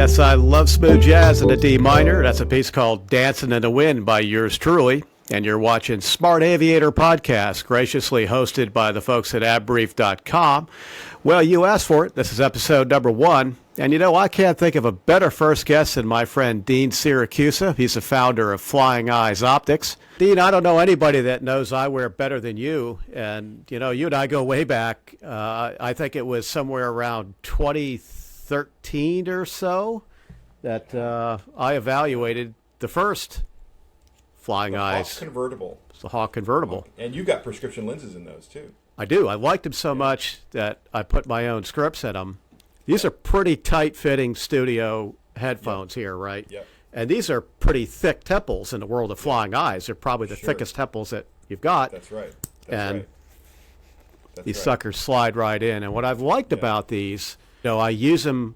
Yes, I love smooth jazz in a D minor. That's a piece called Dancing in the Wind by yours truly. And you're watching Smart Aviator Podcast, graciously hosted by the folks at abbrief.com. Well, you asked for it. This is episode number 1. And you know, I can't think of a better first guest than my friend Dean Siracusa. He's the founder of Flying Eyes Optics. Dean, I don't know anybody that knows eyewear better than you. And, you know, you and I go way back. I think it was somewhere around 2013 or so that I evaluated the first Flying Eyes. Hawk convertible. It's the Hawk convertible. And you got prescription lenses in those too. I do. I liked them so much that I put my own scripts in them. These are pretty tight-fitting studio headphones here, right? Yep. And these are pretty thick temples in the world of Flying Eyes. They're probably the thickest temples that you've got. That's right. These suckers slide right in. And what I've liked about these, you know, I use them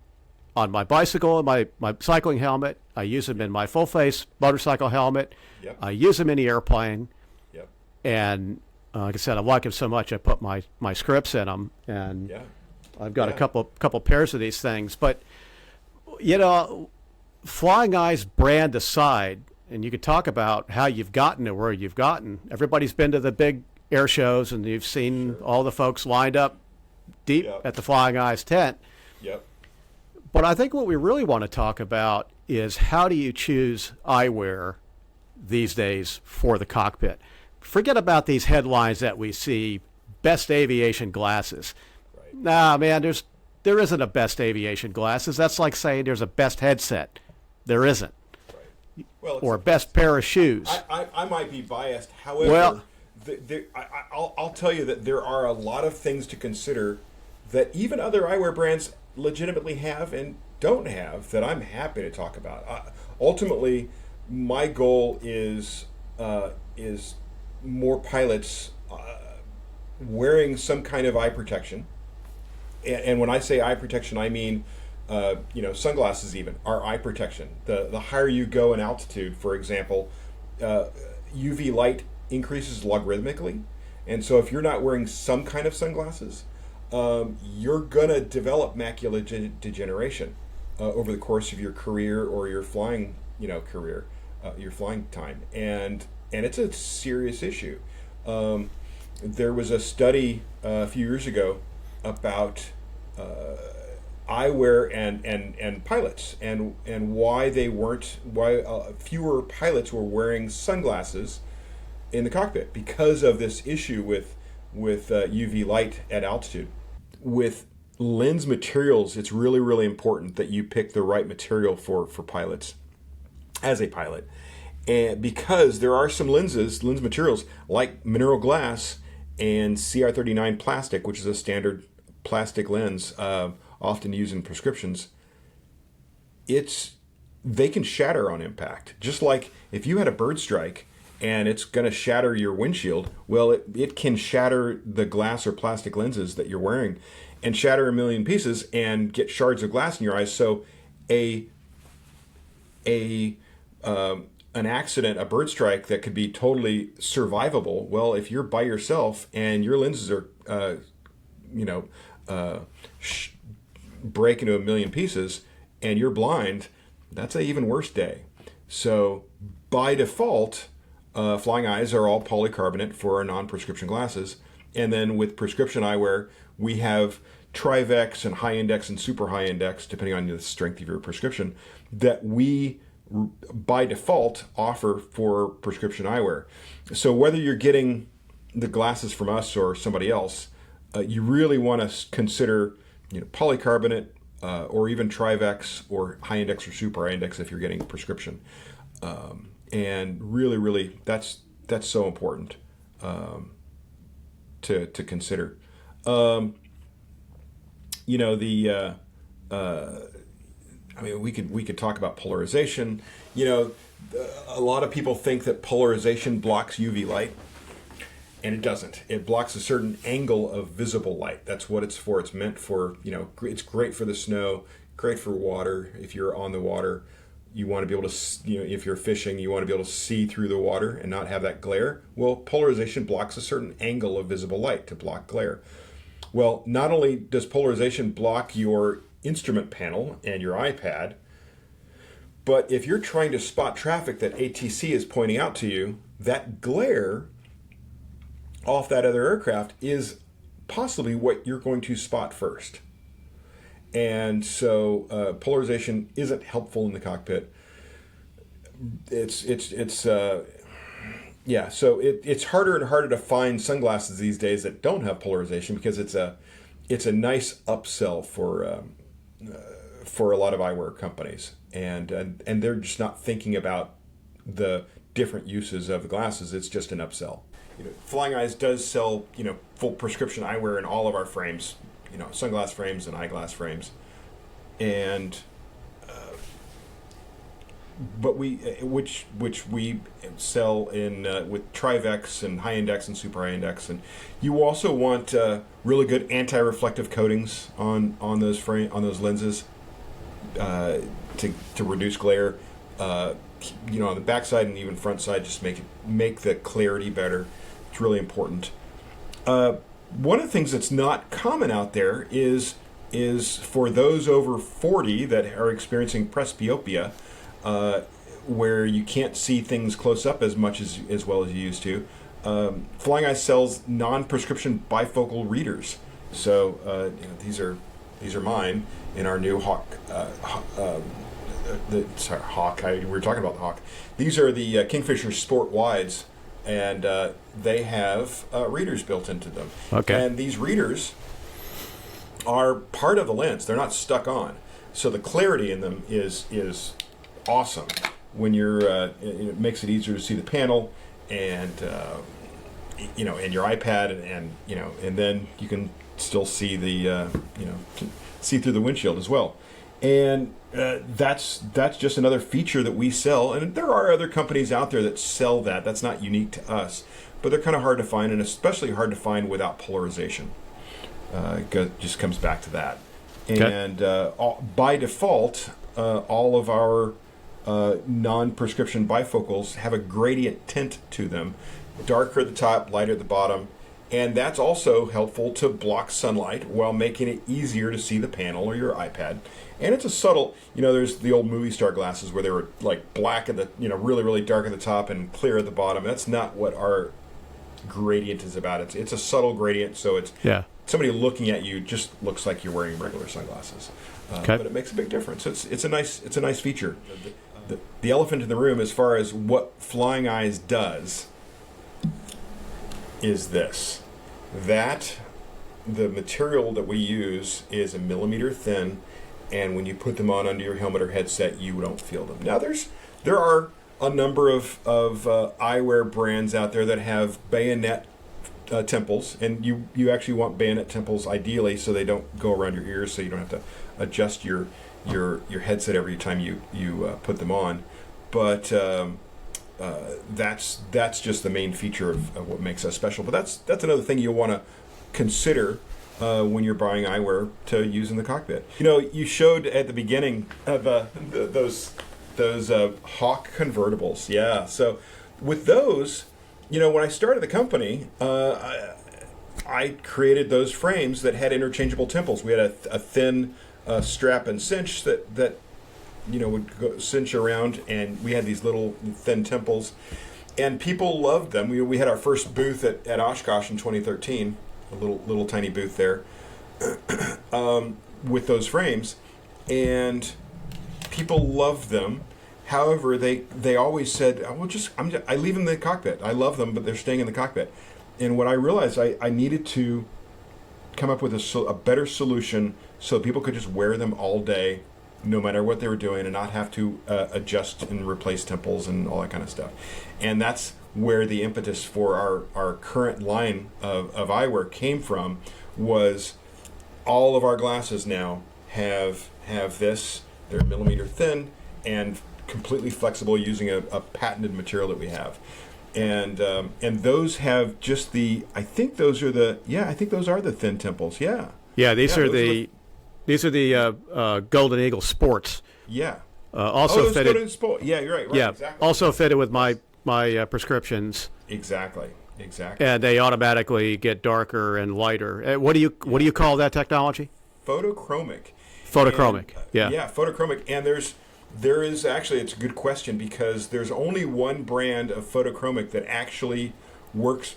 on my bicycle and my cycling helmet. I use them in my full-face motorcycle helmet. Yep. I use them in the airplane. Yep. And like I said, I like them so much I put my scripts in them. And I've got a couple pairs of these things. But, you know, Flying Eyes brand aside, and you could talk about how you've gotten to where you've gotten. Everybody's been to the big air shows, and you've seen all the folks lined up deep at the Flying Eyes tent. Yep. But I think what we really want to talk about is how do you choose eyewear these days for the cockpit? Forget about these headlines that we see, best aviation glasses. Right. Nah, man, there isn't a best aviation glasses. That's like saying there's a best headset. There isn't. Right. Well, or best pair of shoes. I might be biased. However, I'll tell you that there are a lot of things to consider that even other eyewear brands legitimately have and don't have that I'm happy to talk about. Ultimately, my goal is more pilots wearing some kind of eye protection. And when I say eye protection, I mean sunglasses even are eye protection. The higher you go in altitude, for example, UV light increases logarithmically. And so if you're not wearing some kind of sunglasses, you're going to develop macular degeneration over the course of your career or your flying career, your flying time. And it's a serious issue. There was a study a few years ago about eyewear and pilots and why fewer pilots were wearing sunglasses in the cockpit because of this issue with UV light at altitude. With lens materials, it's really, really important that you pick the right material for pilots as a pilot. And because there are some lens materials like mineral glass and CR39 plastic, which is a standard plastic lens often used in prescriptions, they can shatter on impact. Just like if you had a bird strike and it's going to shatter your windshield, well, it can shatter the glass or plastic lenses that you're wearing and shatter a million pieces and get shards of glass in your eyes. So an accident, a bird strike that could be totally survivable, well, if you're by yourself and your lenses are, break into a million pieces and you're blind, that's an even worse day. So by default, Flying Eyes are all polycarbonate for our non-prescription glasses. And then with prescription eyewear, we have Trivex and high index and super high index, depending on the strength of your prescription, that we by default offer for prescription eyewear. So whether you're getting the glasses from us or somebody else, you really want to consider polycarbonate or even Trivex or high index or super high index if you're getting prescription. And really, really, that's so important to consider. We could talk about polarization. A lot of people think that polarization blocks UV light, and it doesn't. It blocks a certain angle of visible light. That's what it's for. It's meant for, it's great for the snow, great for water. If you're on the water, you want to be able to, if you're fishing, you want to be able to see through the water and not have that glare. Well, polarization blocks a certain angle of visible light to block glare. Well, not only does polarization block your instrument panel and your iPad, But if you're trying to spot traffic that ATC is pointing out to you, that glare off that other aircraft is possibly what you're going to spot first. And so polarization isn't helpful in the cockpit. So it's harder and harder to find sunglasses these days that don't have polarization, because it's a nice upsell for a lot of eyewear companies, and they're just not thinking about the different uses of the glasses. It's just an upsell. Flying Eyes does sell full prescription eyewear in all of our frames, sunglass frames and eyeglass frames, and but which we sell in with Trivex and high index and super high index. And you also want really good anti-reflective coatings on those lenses to reduce glare. On the backside and even front side, just make the clarity better. It's really important. One of the things that's not common out there is for those over 40 that are experiencing presbyopia, where you can't see things close up as much as well as you used to. Flying Eyes sells non-prescription bifocal readers. So these are mine in our new Hawk. Hawk. We were talking about the Hawk. These are the Kingfisher Sport Wides, and they have readers built into them. Okay. And these readers are part of the lens. They're not stuck on. So the clarity in them is awesome. When it makes it easier to see the panel, and and your iPad, and then you can still see see through the windshield as well. And that's just another feature that we sell. And there are other companies out there that sell that. That's not unique to us, but they're kind of hard to find, and especially hard to find without polarization. It just comes back to that. Okay. And by default, all of our non-prescription bifocals have a gradient tint to them, darker at the top, lighter at the bottom, and that's also helpful to block sunlight while making it easier to see the panel or your iPad. And it's a subtle, there's the old movie star glasses where they were like black at the, really, really dark at the top and clear at the bottom. That's not what our gradient is about. It's a subtle gradient, so it's somebody looking at you just looks like you're wearing regular sunglasses. But it makes a big difference. It's a nice feature. The elephant in the room, as far as what Flying Eyes does, is this: that the material that we use is 1 millimeter thin, and when you put them on under your helmet or headset, you don't feel them. Now, there are a number of eyewear brands out there that have bayonet temples, and you actually want bayonet temples ideally so they don't go around your ears, so you don't have to adjust your headset every time you put them on. But that's just the main feature of what makes us special. But that's another thing you'll want to consider when you're buying eyewear to use in the cockpit. You showed at the beginning of those Hawk convertibles. Yeah. So with those, when I started the company, I created those frames that had interchangeable temples. We had a thin strap and cinch that would go cinch around, and we had these little thin temples, and people loved them. We had our first booth at Oshkosh in 2013, a little tiny booth there, with those frames, and people loved them. However, they always said, I leave them in the cockpit. I love them, but they're staying in the cockpit. And what I realized, I needed to come up with a better solution so people could just wear them all day, no matter what they were doing, and not have to adjust and replace temples and all that kind of stuff. And that's where the impetus for our current line of eyewear came from. Was all of our glasses now have this. They're millimeter thin and completely flexible, using a patented material that we have. And those have just I think those are the thin temples. These are the Golden Eagle Sports. Also fitted. Golden Sport. Yeah, you're right. Exactly. Also fitted with my prescriptions. Exactly. And they automatically get darker and lighter. What do you call that technology? Photochromic. Photochromic. And, photochromic. And There is actually, it's a good question because there's only one brand of photochromic that actually works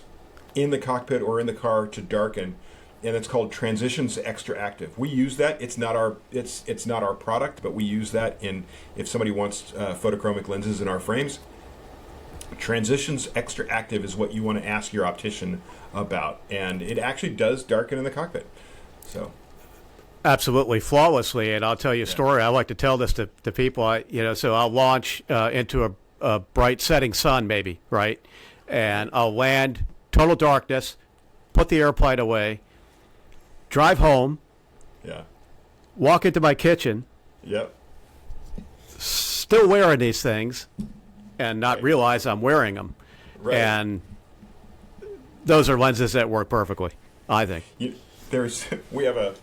in the cockpit or in the car to darken, and it's called Transitions Extra Active. We use that. It's not our product, but we use that in if somebody wants photochromic lenses in our frames. Transitions Extra Active is what you want to ask your optician about, and it actually does darken in the cockpit. So. Absolutely flawlessly, and I'll tell you a story. I like to tell this to people. So I'll launch into a bright setting sun, maybe, right, and I'll land total darkness, put the airplane away, drive home, walk into my kitchen, still wearing these things, and not realize I'm wearing them, and those are lenses that work perfectly, I think. We have a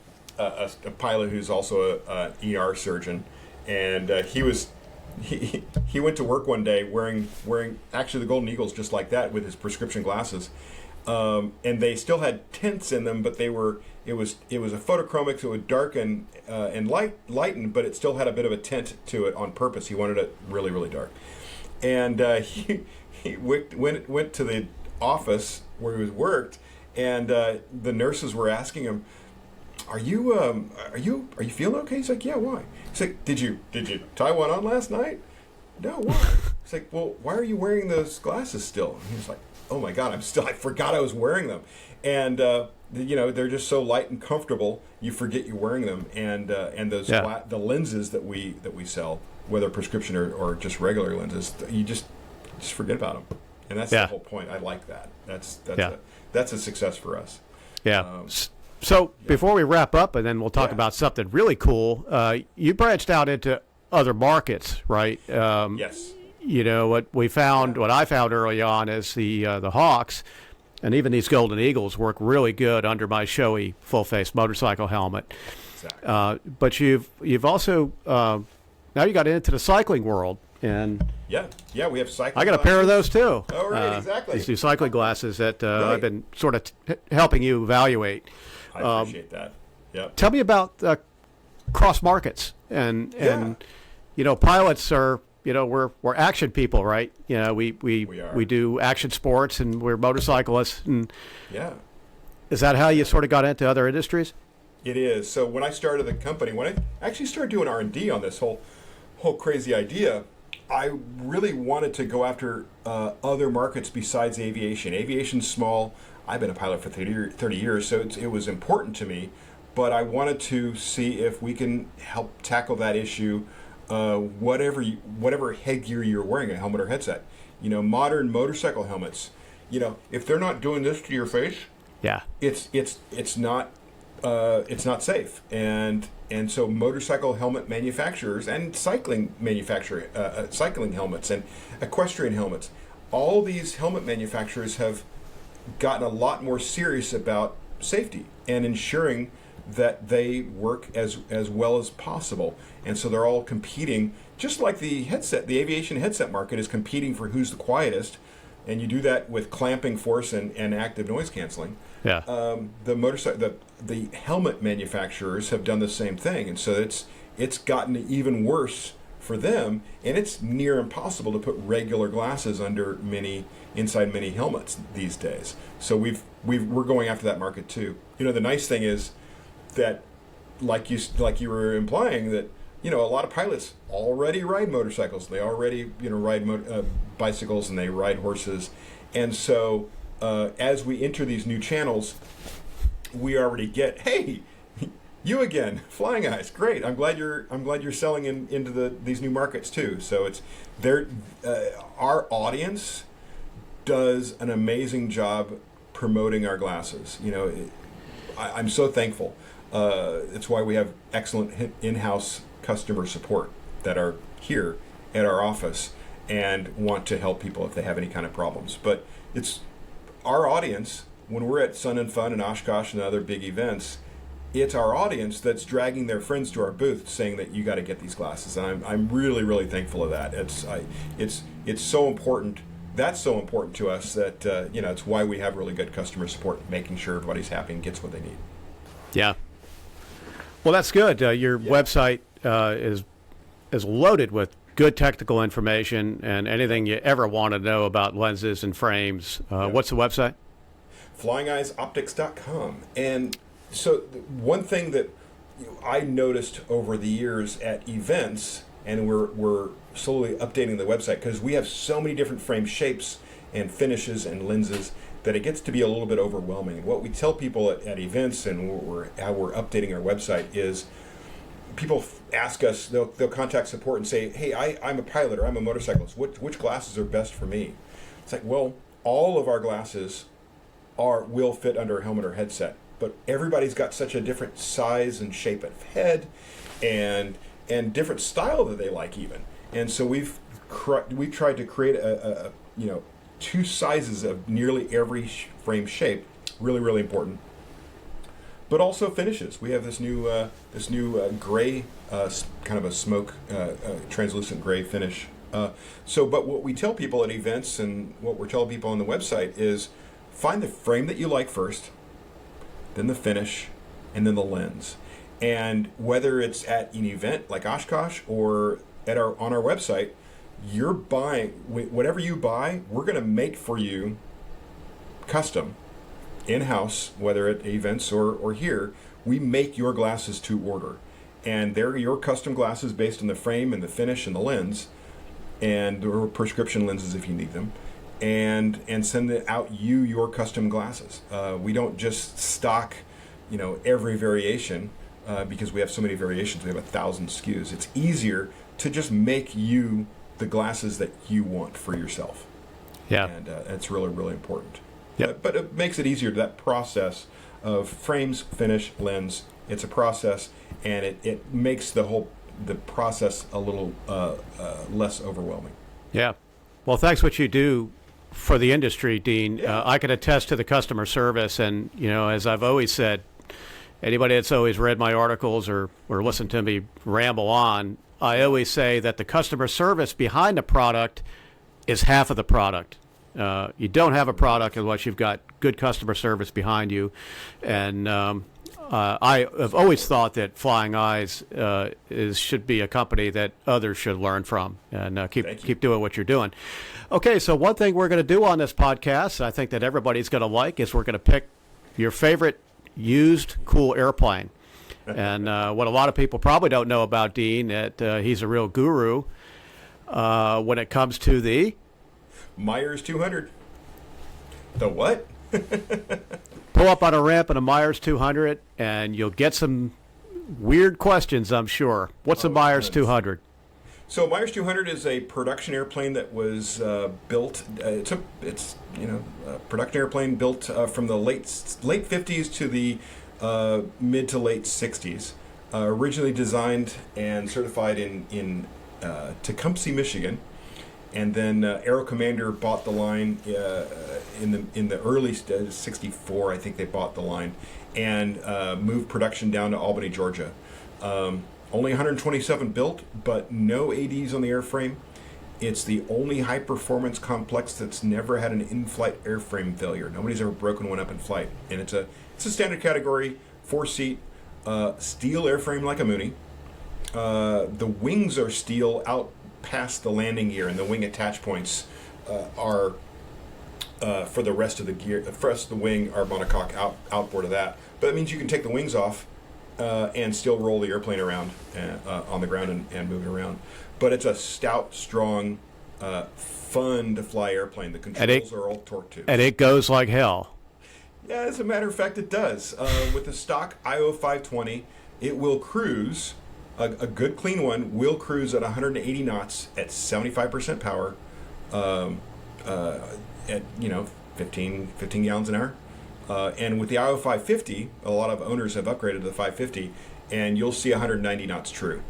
pilot who's also an ER surgeon, and he went to work one day wearing actually the Golden Eagles just like that with his prescription glasses, and they still had tints in them, but it was a photochromic, so it would darken and lighten, but it still had a bit of a tint to it on purpose. He wanted it really, really dark, and he went to the office where he was worked, and the nurses were asking him, Are you feeling okay? He's like, yeah, why? He's like, did you tie one on last night? No, why? He's like, well, why are you wearing those glasses still? And he's like, oh my God, I forgot I was wearing them. And they're just so light and comfortable, you forget you're wearing them. And those the lenses that we sell, whether prescription or just regular lenses, you just forget about them. And that's the whole point. I like that. That's a success for us. Yeah. So before we wrap up, and then we'll talk about something really cool, you branched out into other markets, right? Yes. What I found early on is the Hawks, and even these Golden Eagles work really good under my showy full-face motorcycle helmet. Exactly. But you've also now you got into the cycling world, and we have cycling. I got a pair of those too. Oh, right, exactly. These new cycling glasses that I've been sort of helping you evaluate. I appreciate that. Yeah. Tell me about cross markets and pilots are we're action people, right? We do action sports and we're motorcyclists, and is that how you sort of got into other industries? It is. So when I started the company, when I actually started doing R&D on this whole crazy idea, I really wanted to go after other markets besides aviation. Aviation's small. I've been a pilot for 30 years, so it was important to me, but I wanted to see if we can help tackle that issue, whatever headgear you're wearing, a helmet or headset. Modern motorcycle helmets, if they're not doing this to your face, it's not safe. And so motorcycle helmet manufacturers and cycling helmets and equestrian helmets, all these helmet manufacturers have gotten a lot more serious about safety and ensuring that they work as well as possible. And so they're all competing, just like the aviation headset market is competing for who's the quietest, and you do that with clamping force and active noise canceling. The helmet manufacturers have done the same thing, and so it's gotten even worse for them, and it's near impossible to put regular glasses inside many helmets these days. So we're going after that market too. The nice thing is that, like you were implying, that a lot of pilots already ride motorcycles. They already ride bicycles, and they ride horses, and so as we enter these new channels, we already get, hey, you again, Flying Eyes, great. I'm glad you're selling into these new markets too. So it's our audience does an amazing job promoting our glasses. I'm so thankful. It's why we have excellent in-house customer support that are here at our office and want to help people if they have any kind of problems. But it's our audience, when we're at Sun and Fun and Oshkosh and other big events, it's our audience that's dragging their friends to our booth saying that you got to get these glasses. And I'm really, really thankful of that. It's so important. That's so important to us that it's why we have really good customer support, making sure everybody's happy and gets what they need. Yeah. Well, that's good. Your website is is loaded with good technical information and anything you ever want to know about lenses and frames. What's the website? FlyingEyesOptics.com. And so one thing that I noticed over the years at events, and we're slowly updating the website because we have so many different frame shapes and finishes and lenses that it gets to be a little bit overwhelming. What we tell people at events and how we're updating our website is people ask us, they'll contact support and say, hey, I'm a pilot or I'm a motorcyclist. Which glasses are best for me? It's like, well, all of our glasses will fit under a helmet or headset, but everybody's got such a different size and shape of head and different style that they like even. And so we've tried to create a two sizes of nearly every frame shape, really, really important. But also finishes. We have this new gray, kind of a smoke, translucent gray finish. But what we tell people at events and what we're telling people on the website is find the frame that you like first, then the finish, and then the lens. And whether it's at an event like Oshkosh or on our website, you're buying whatever you buy. We're going to make for you custom, in-house, whether at events or here. We make your glasses to order, and they're your custom glasses based on the frame and the finish and the lens, and or prescription lenses if you need them, and send it out your custom glasses. We don't just stock, every variation because we have so many variations. We have 1,000 SKUs. It's easier to just make you the glasses that you want for yourself. Yeah, and it's really, really important. Yep. But it makes it easier, that process of frames, finish, lens. It's a process, and it makes the process a little less overwhelming. Yeah. Well, thanks what you do for the industry, Dean. Yeah. I can attest to the customer service, and as I've always said, anybody that's always read my articles or listened to me ramble on, I always say that the customer service behind the product is half of the product. You don't have a product unless you've got good customer service behind you. And I have always thought that Flying Eyes should be a company that others should learn from, and keep doing what you're doing. Okay, so one thing we're going to do on this podcast, I think that everybody's going to like, is we're going to pick your favorite used cool airplane. And what a lot of people probably don't know about Dean, that he's a real guru when it comes to the Meyers 200. The what? Pull up on a ramp in a Meyers 200, and you'll get some weird questions, I'm sure. What's a Meyers 200? So Meyers 200 is a production airplane that was built. It's a production airplane built from the late 50s to the mid to late 60s. Originally designed and certified in Tecumseh, Michigan. And then Aero Commander bought the line in the early 64, I think they bought the line, and moved production down to Albany, Georgia. Only 127 built, but no ADs on the airframe. It's the only high-performance complex that's never had an in-flight airframe failure. Nobody's ever broken one up in flight, and it's a standard category 4-seat steel airframe like a Mooney. The wings are steel out past the landing gear, and the wing attach points are for the rest of the gear. The rest of the wing are monocoque outboard of that. But that means you can take the wings off and still roll the airplane around on the ground and move it around. But it's a stout, strong, fun to fly airplane. The controls are all torque tubes. And it goes like hell. Yeah, as a matter of fact, it does. With the stock IO 520, it will cruise. A good clean one will cruise at 180 knots at 75% power, at 15 gallons an hour. And with the IO 550, a lot of owners have upgraded to the 550, and you'll see 190 knots true.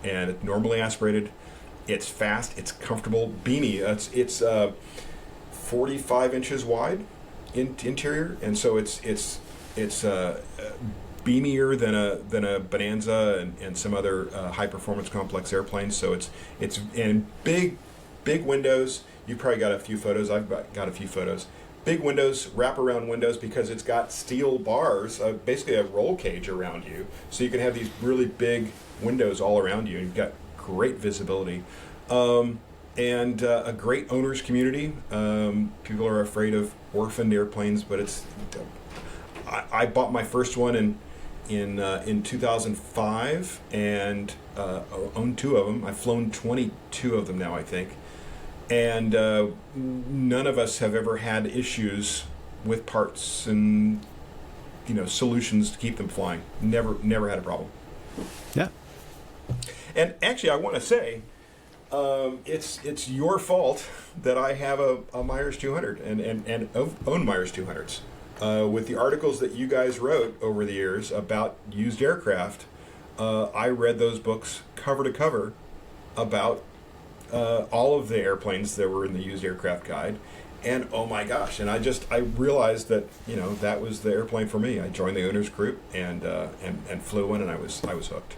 And it's normally aspirated. It's fast. It's comfortable. Beanie. It's 45 inches wide interior, and so it's beamier than a Bonanza and some other high performance complex airplanes. So it's and big windows. You probably got a few photos. I've got a few photos. Big windows, wraparound windows, because it's got steel bars, basically a roll cage around you, so you can have these really big windows all around you. You've got great visibility, and a great owners community. People are afraid of orphaned airplanes, but it's. I bought my first one in 2005 and owned two of them. I've flown 22 of them now, I think, and none of us have ever had issues with parts and solutions to keep them flying. Never had a problem. Yeah. And actually, I want to say, it's your fault that I have a Meyers 200 and own Meyers 200s. With the articles that you guys wrote over the years about used aircraft, I read those books cover to cover about all of the airplanes that were in the used aircraft guide. And oh my gosh! And I realized that that was the airplane for me. I joined the owners group and flew one, and I was hooked.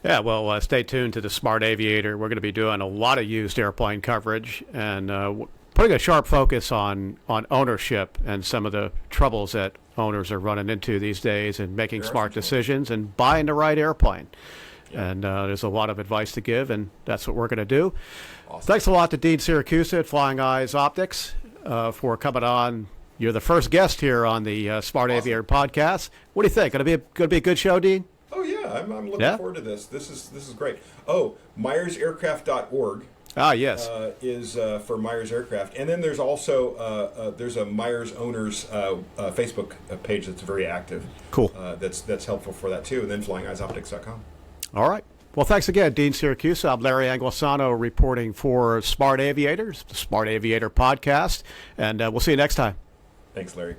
Yeah, well, stay tuned to the Smart Aviator. We're going to be doing a lot of used airplane coverage and putting a sharp focus on ownership and some of the troubles that owners are running into these days and making smart decisions and buying the right airplane. Yeah. And there's a lot of advice to give, and that's what we're going to do. Awesome. Thanks a lot to Dean Siracusa at Flying Eyes Optics for coming on. You're the first guest here on the Smart Aviator podcast. What do you think? Going to be a good show, Dean? Oh yeah, I'm looking forward to this. This is great. Oh, MyersAircraft.org. Ah, yes. Is for Meyers Aircraft, and then there's also there's a Meyers Owners Facebook page that's very active. Cool. That's helpful for that too. And then FlyingEyesOptics.com. All right. Well, thanks again, Dean Siracusa. I'm Larry Anglisano reporting for Smart Aviators, the Smart Aviator podcast, and we'll see you next time. Thanks, Larry.